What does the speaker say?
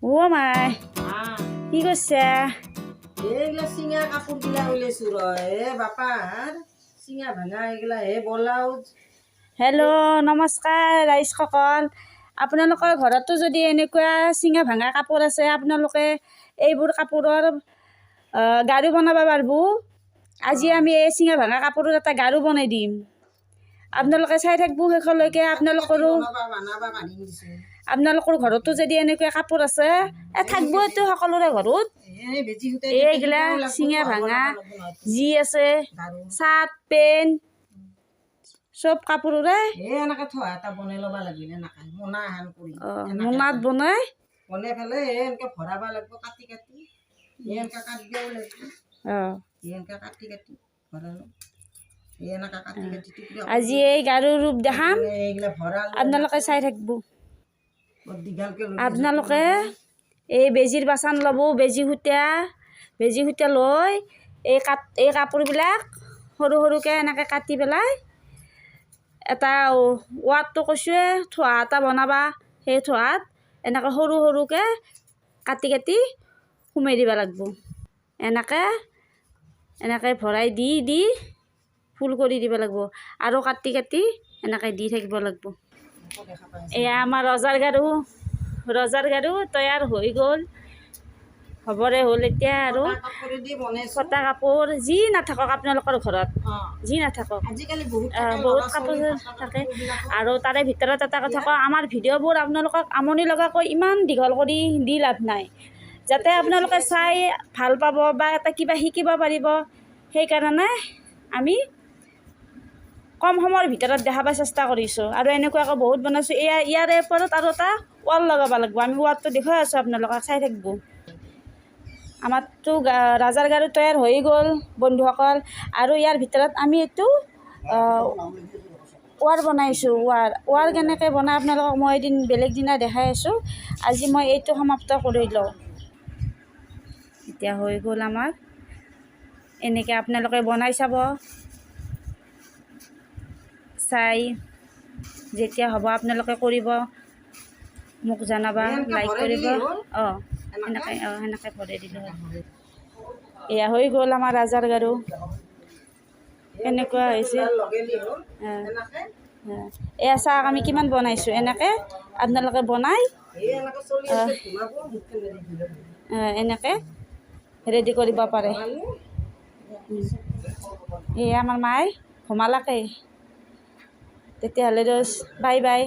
ও মাই কি কৰছে? এইগুলা চিঙা কাপোৰগিলা ওলাইছো ৰ বাপাৰ চিঙা ভাঙা এইগিলা ব্লাউজ। হেল্ল' নমস্কাৰ ৰাইজসকল। আপোনালোকৰ ঘৰতো যদি এনেকুৱা চিঙা ভাঙা কাপোৰ আছে, আপোনালোকে এইবোৰ কাপোৰৰ গাৰু বনাব পাৰিব। আজি আমি এই চিঙা ভাঙা কাপোৰৰ এটা গাৰু বনাই দিম। আপোনালোকে চাই থাকিব শেষলৈকে। আপোনালোকৰ ঘৰতো যদি এনেকুৱা কাপোৰ আছে, থাকিবতো সকলোৰে ঘৰত। এইগিলা চিঙা ভাঙা যি আছে, চাৰ্ট পেণ্ট চব কাপোৰৰে এনেকে থোৱা এটা বনাই ল'ব লাগিল। এনেকে মোনা হান কৰি মোনাত বনাই পেলাই এনেকে ভৰাব লাগিব। কাটি কাটি এনেকে কাটিব লাগিব। এনেকে কাটি কাটি ভৰালো। আজি এই গাৰুৰ ৰূপ দেখাম, এইগিলা ভৰালো। আপোনালোকে চাই থাকিব। দীঘলকে আপোনালোকে এই বেজীৰ বাচন ল'ব। বেজী সূতা লৈ এই কাপোৰবিলাক সৰু সৰুকৈ এনেকৈ কাটি পেলাই এটা ৱাৰটো কৈছোঁৱে থোহা এটা বনাবা। সেই থোহাত এনেকৈ সৰু সৰুকৈ কাটি কাটি সোমাই দিব লাগিব। এনেকৈ ভৰাই দি ফুল কৰি দিব লাগিব আৰু কাটি কাটি এনেকৈ দি থাকিব লাগিব। এয়া আমাৰ ৰজাৰ গাৰু তৈয়াৰ হৈ গ'ল, হ'বৰে হ'ল এতিয়া। আৰু ফটা কাপোৰ যি নাথাকক আপোনালোকৰ ঘৰত, যি নাথাকক, বহুত কাপোৰ থাকে। আৰু তাৰে ভিতৰত এটা কথা কওঁ, আমাৰ ভিডিঅ'বোৰ আপোনালোকক আমনি লগাকৈ ইমান দীঘল কৰি দি লাভ নাই। যাতে আপোনালোকে চাই ভাল পাব বা এটা কিবা শিকিব পাৰিব, সেইকাৰণে আমি কম সময়ৰ ভিতৰত দেখাব চেষ্টা কৰিছোঁ। আৰু এনেকুৱাকৈ বহুত বনাইছোঁ। ইয়াৰে ওপৰত আৰু এটা ৱাল লগাব লাগিব। আমি ৱালটো দেখুৱাই আছোঁ, আপোনালোকক চাই থাকিব। আমাৰতো ৰাজাৰ গাৰু তৈয়াৰ হৈ গ'ল বন্ধুসকল। আৰু ইয়াৰ ভিতৰত আমি এইটো ৱাৰ বনাইছোঁ। ৱাৰ কেনেকৈ বনাই আপোনালোকক মই এদিন বেলেগ দিনা দেখাই আছোঁ। আজি মই এইটো সমাপ্ত কৰি লওঁ। এতিয়া হৈ গ'ল আমাৰ। এনেকৈ আপোনালোকে বনাই চাব। চাই যেতিয়া হ'ব আপোনালোকে কৰিব, মোক জনাবা, লাইক কৰিব। সেনেকৈ ভৰাই দিলোঁ। এয়া হৈ গ'ল আমাৰ ৰাজাৰ গাৰু। এনেকুৱা হৈছে। এয়া চাওক আমি কিমান বনাইছোঁ। এনেকৈ আপোনালোকে বনাই এনেকৈ ৰেডি কৰিব পাৰে। এয়া আমাৰ মায়ে ঘুমালাকে। তেতিয়াহ'লে বাই বাই।